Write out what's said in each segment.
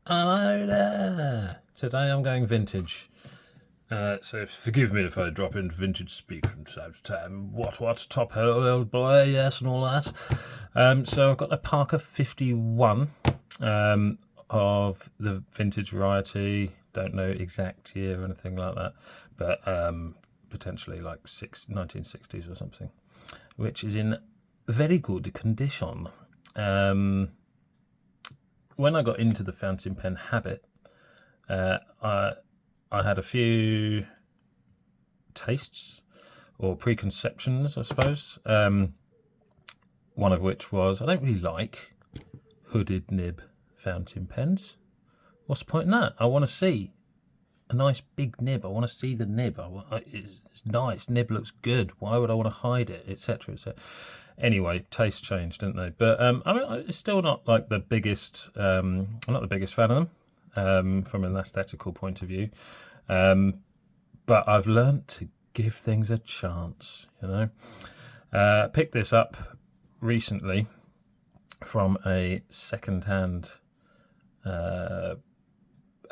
Hello there! Today I'm going vintage. So forgive me if I drop into vintage speak from time to time. What, top hole, old boy, yes, and all that. So I've got a Parker 51 of the vintage variety. Don't know exact year or anything like that, but potentially like 1960s or something, which is in very good condition. When I got into the fountain pen habit, I had a few tastes or preconceptions, I suppose. One of which was I don't really like hooded nib fountain pens. What's the point in that? I want to see a nice big nib. I want to see the nib. It's nice. Nib looks good. Why would I want to hide it, etc., etc. Anyway, tastes changed, didn't they? But I mean, it's still not like the biggest. I'm not the biggest fan of them from an aesthetical point of view. But I've learnt to give things a chance. Picked this up recently from a second-hand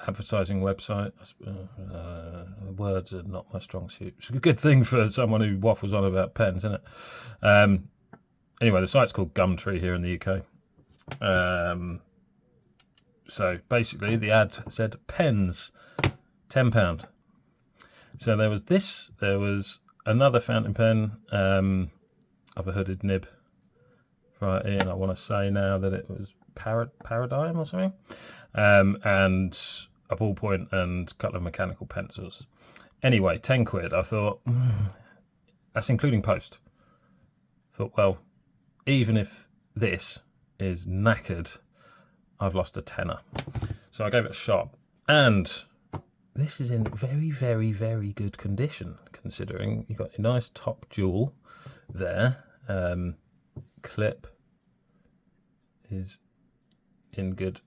advertising website. Words are not my strong suit. It's a good thing for someone who waffles on about pens, isn't it? Anyway, the site's called Gumtree here in the UK. So basically, the ad said pens, £10. So there was this. There was another fountain pen of a hooded nib variety, and I want to say now that it was Paradigm or something, and a ballpoint and a couple of mechanical pencils. Anyway, £10. I thought that's including post. Thought, well, even if this is knackered, I've lost a tenner. So I gave it a shot, and this is in very, very, very good condition, considering you've got a nice top jewel there. Clip is in good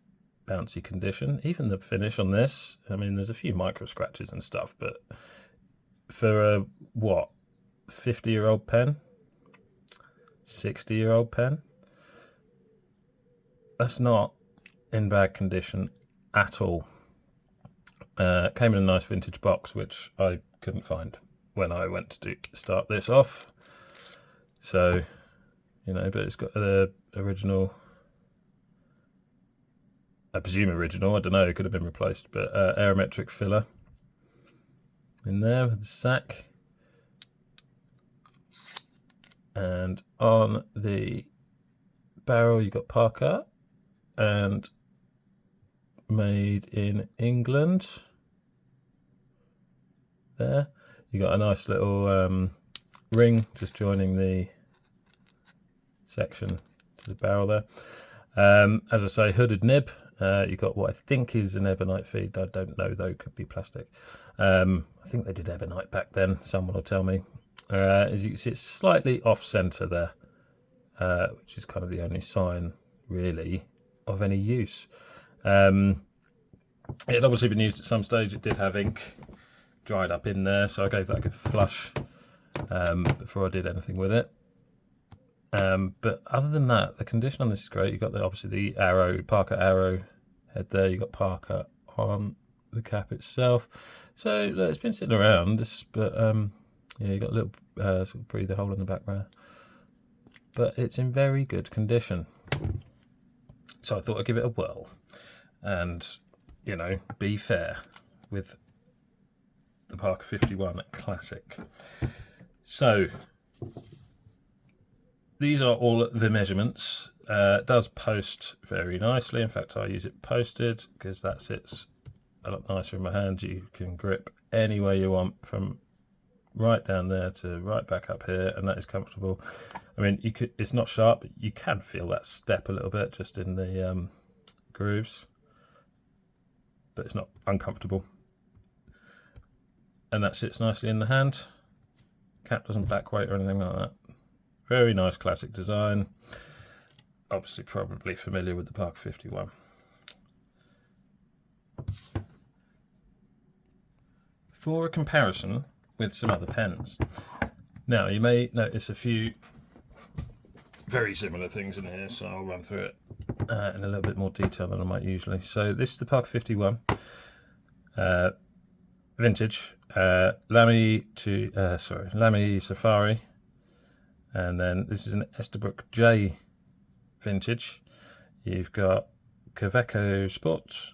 bouncy condition. Even the finish on this, I mean, there's a few micro scratches and stuff, but for a 50-year-old pen, 60-year-old pen, that's not in bad condition at all. Came in a nice vintage box, which I couldn't find when I went to start this off. So, but it's got the original, I presume original, I don't know, it could have been replaced, but aerometric filler in there with the sack. And on the barrel you got Parker and made in England. There you got a nice little ring just joining the section to the barrel there. As I say, hooded nib. You got what I think is an ebonite feed. I don't know though, could be plastic. I think they did ebonite back then, someone will tell me. As you can see, it's slightly off center there, which is kind of the only sign really of any use. It had obviously been used at some stage. It did have ink dried up in there, so I gave that a good flush before I did anything with it. But other than that, the condition on this is great. You've got obviously the arrow, Parker arrow head there. You've got Parker on the cap itself. So look, it's been sitting around, but yeah, you got a little sort of breather hole in the back there. But it's in very good condition. So I thought I'd give it a whirl and, be fair with the Parker 51 Classic. So these are all the measurements. It does post very nicely. In fact, I use it posted because that sits a lot nicer in my hand. You can grip any way you want, from right down there to right back up here, and that is comfortable. I mean, it's not sharp, but you can feel that step a little bit just in the grooves, but it's not uncomfortable. And that sits nicely in the hand. Cap doesn't back weight or anything like that. Very nice classic design. Obviously probably familiar with the Parker 51. For a comparison with some other pens. Now you may notice a few very similar things in here, so I'll run through it in a little bit more detail than I might usually. So this is the Parker 51 vintage Lamy Safari, and then this is an Estabrook J vintage. You've got Kaveco Sports,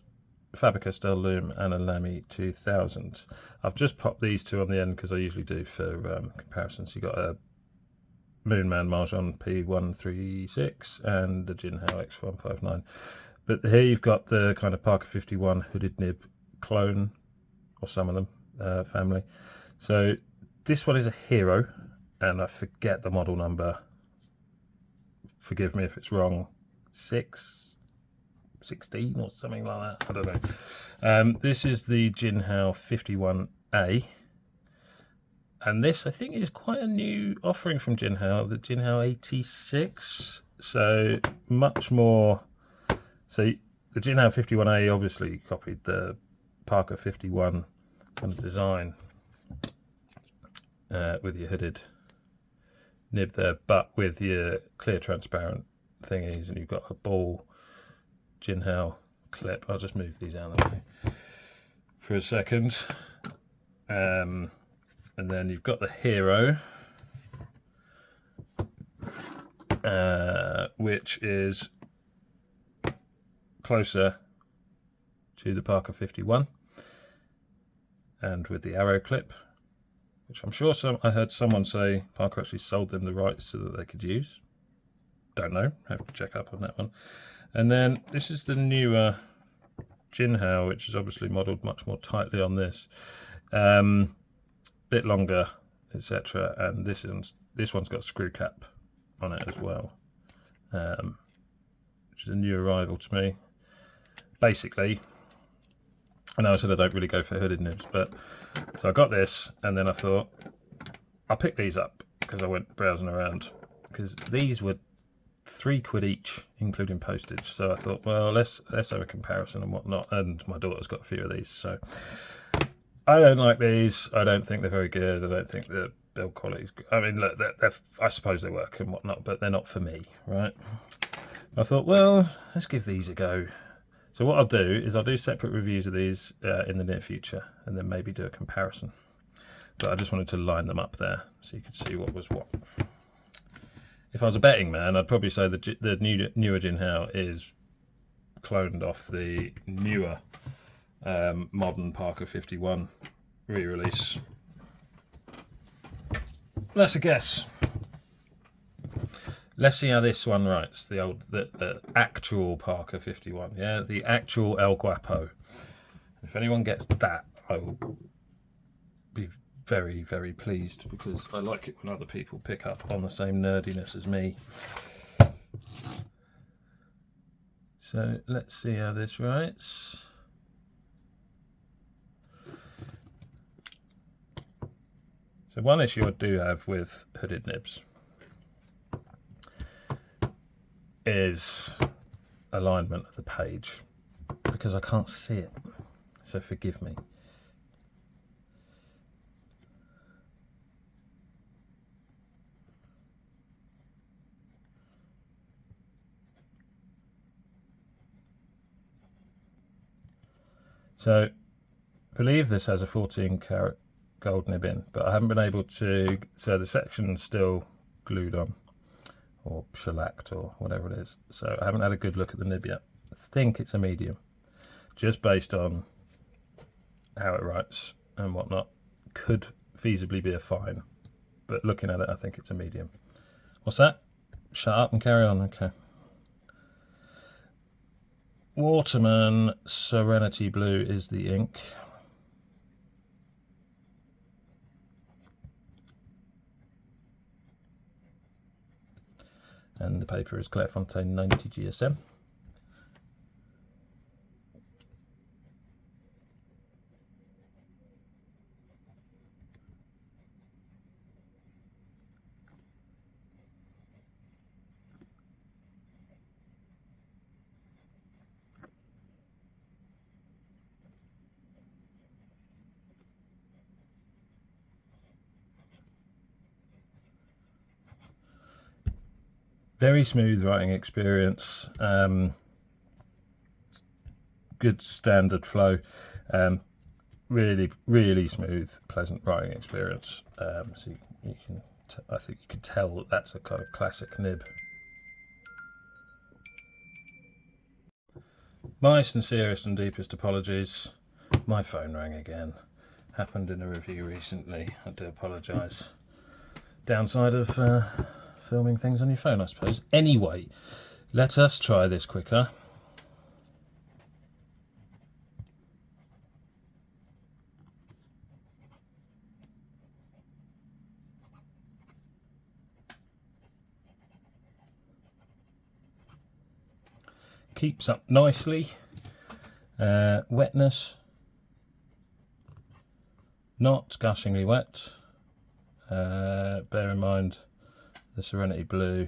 Fabrica Style Loom, and a Lamy 2000. I've just popped these two on the end because I usually do for comparisons. You've got a Moonman Marjon P136 and a Jinhao X159. But here you've got the kind of Parker 51 hooded nib clone, or some of them, family. So this one is a Hero, and I forget the model number. Forgive me if it's wrong. 16 or something like that. I don't know. This is the Jinhao 51A. And this, I think, is quite a new offering from Jinhao, the Jinhao 86. So much more. So the Jinhao 51A obviously copied the Parker 51 kind of design with your hooded nib there, but with your clear transparent thingies, and you've got a ball Jinhao clip. I'll just move these out of the way for a second. And then you've got the Hero, which is closer to the Parker 51, and with the arrow clip, which I'm sure I heard someone say Parker actually sold them the rights so that they could use. Don't know, have to check up on that one. And then this is the newer Jinhao, which is obviously modelled much more tightly on this. Bit longer, etc. And this one's got a screw cap on it as well, which is a new arrival to me. Basically, I know I said I don't really go for hooded nibs, but so I got this, and then I thought I'll pick these up because I went browsing around, because these were £3 each, including postage. So I thought, well, let's have a comparison and whatnot. And my daughter's got a few of these, so I don't like these. I don't think they're very good. I don't think the build quality's good. I mean, look, I suppose they work and whatnot, but they're not for me, right? I thought, well, let's give these a go. So what I'll do is I'll do separate reviews of these in the near future, and then maybe do a comparison. But I just wanted to line them up there so you could see what was what. If I was a betting man, I'd probably say the newer Jinhao is cloned off the newer modern Parker 51 re-release. That's a guess. Let's see how this one writes. The actual Parker 51, yeah, the actual El Guapo. If anyone gets that, I will be very, very pleased, because I like it when other people pick up on the same nerdiness as me. So let's see how this writes. So one issue I do have with hooded nibs is alignment of the page, because I can't see it, so forgive me. So I believe this has a 14 karat gold nib in, but I haven't been able to, so the section's still glued on, or shellacked, or whatever it is. So I haven't had a good look at the nib yet. I think it's a medium, just based on how it writes and whatnot. Could feasibly be a fine, but looking at it, I think it's a medium. What's that? Shut up and carry on, okay. Waterman Serenity Blue is the ink. And the paper is Clairefontaine 90 GSM. Very smooth writing experience. good standard flow. Really, really smooth, pleasant writing experience. So you can, I think you can tell that that's a kind of classic nib. My sincerest and deepest apologies. My phone rang again. Happened in a review recently. I do apologise. Downside of filming things on your phone, I suppose. Anyway, let us try this quicker. Keeps up nicely. Wetness, not gushingly wet. Bear in mind the Serenity Blue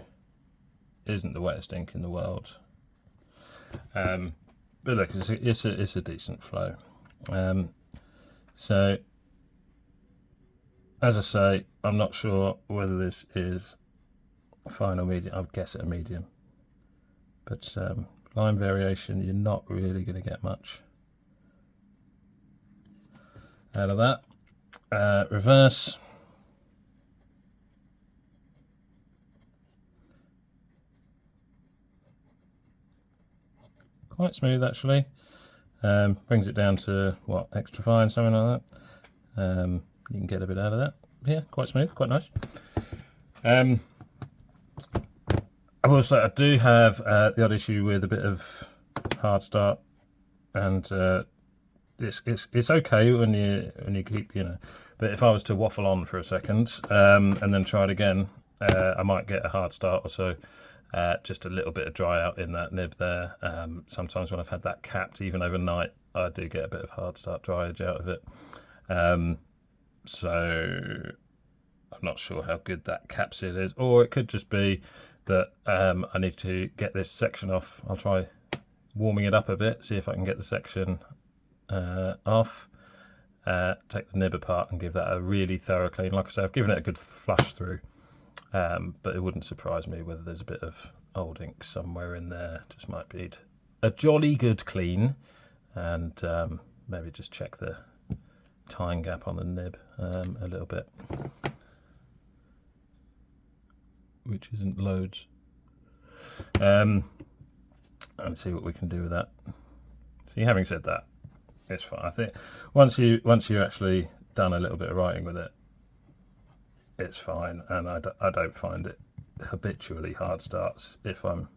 isn't the wettest ink in the world. But look, it's a decent flow. So as I say, I'm not sure whether this is fine or medium. I'd guess it a medium. But line variation, you're not really going to get much out of that. Reverse. Quite smooth actually. Brings it down to what, extra fine, something like that. You can get a bit out of that. Yeah, quite smooth, quite nice. I will say I do have the odd issue with a bit of hard start, and it's okay when you keep, you know, but if I was to waffle on for a second and then try it again, I might get a hard start or so. Just a little bit of dry out in that nib there. Sometimes when I've had that capped, even overnight, I do get a bit of hard start dry edge out of it. So I'm not sure how good that cap seal is, or it could just be that I need to get this section off. I'll try warming it up a bit, see if I can get the section off, take the nib apart and give that a really thorough clean. Like I say, I've given it a good flush through, but it wouldn't surprise me whether there's a bit of old ink somewhere in there. Just might need a jolly good clean, and maybe just check the tying gap on the nib a little bit, which isn't loads, and see what we can do with that. So having said that, it's fine. I think once you actually done a little bit of writing with it, it's fine, and I don't find it habitually hard starts if I'm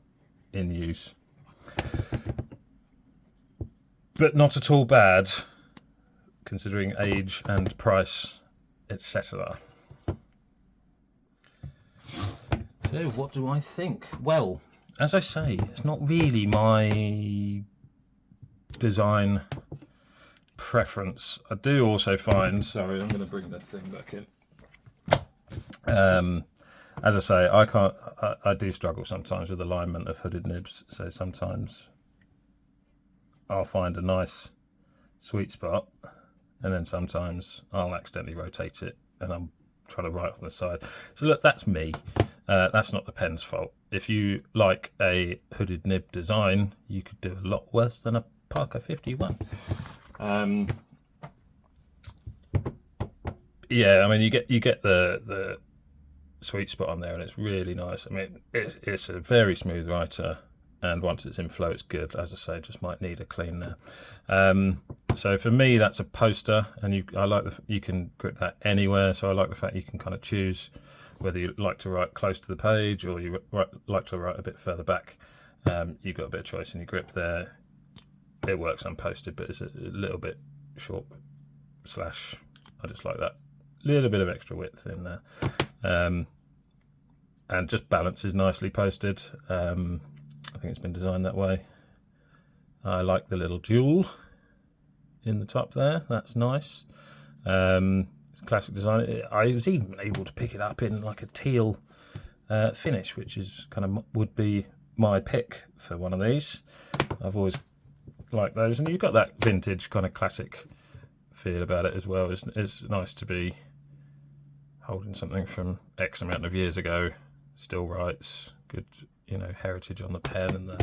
in use, but not at all bad considering age and price, etc. So what do I think? Well, as I say, it's not really my design preference. I do also find, sorry, I'm going to bring that thing back in. As I say, I do struggle sometimes with alignment of hooded nibs, so sometimes I'll find a nice sweet spot, and then sometimes I'll accidentally rotate it and I'm trying to write on the side. So look, that's me. That's not the pen's fault. If you like a hooded nib design, you could do a lot worse than a Parker 51. Yeah, I mean, you get the sweet spot on there, and it's really nice. I mean, it's a very smooth writer, and once it's in flow, it's good. As I say, just might need a clean there. So for me, that's a poster, and you can grip that anywhere. So I like the fact you can kind of choose whether you like to write close to the page or you like to write a bit further back. You've got a bit of choice in your grip there. It works unposted, but it's a little bit short slash. I just like that little bit of extra width in there, and just balances nicely posted. I think it's been designed that way. I like the little jewel in the top there. That's nice. It's a classic design. I was even able to pick it up in like a teal finish, which is kind of would be my pick for one of these. I've always liked those, and you've got that vintage kind of classic feel about it as well. It's nice to be holding something from X amount of years ago, still writes, good, you know, heritage on the pen and the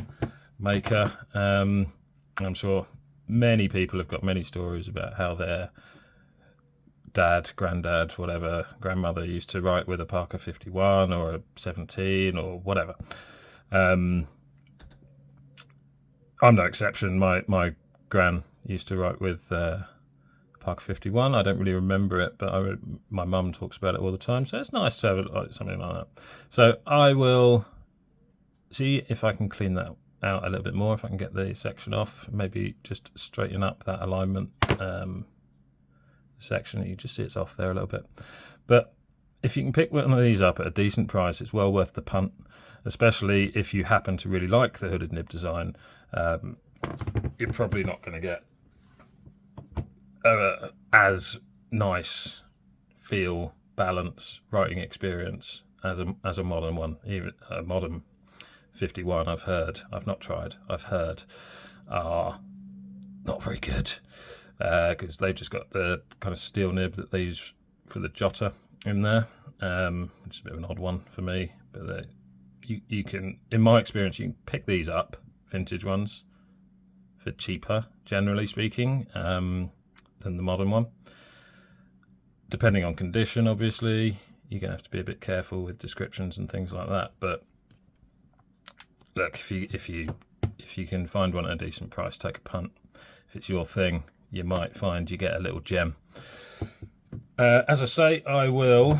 maker. I'm sure many people have got many stories about how their dad, granddad, whatever, grandmother used to write with a Parker 51 or a 17 or whatever. I'm no exception. My gran used to write with Parker 51. I don't really remember it, but my mum talks about it all the time, so it's nice to have something like that. So I will see if I can clean that out a little bit more, if I can get the section off, maybe just straighten up that alignment section. You just see it's off there a little bit. But if you can pick one of these up at a decent price, it's well worth the punt, especially if you happen to really like the hooded nib design. You're probably not going to get as nice feel, balance, writing experience as a modern one. Even a modern 51, I've not tried, I've heard are not very good, because they've just got the kind of steel nib that they use for the jotter in there, which is a bit of an odd one for me. But you can, in my experience, you can pick these up, vintage ones, for cheaper, generally speaking, than the modern one. Depending on condition, obviously, you're going to have to be a bit careful with descriptions and things like that. But look, if you can find one at a decent price, take a punt. If it's your thing, you might find you get a little gem. As I say, I will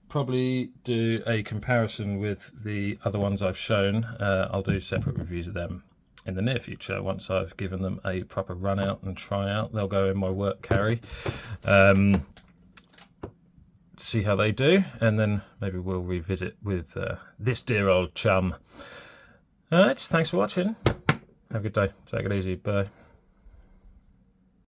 probably do a comparison with the other ones I've shown. I'll do separate reviews of them in the near future once I've given them a proper run out and try out. They'll go in my work carry. See how they do, and then maybe we'll revisit with this dear old chum. Alright, thanks for watching. Have a good day. Take it easy. Bye.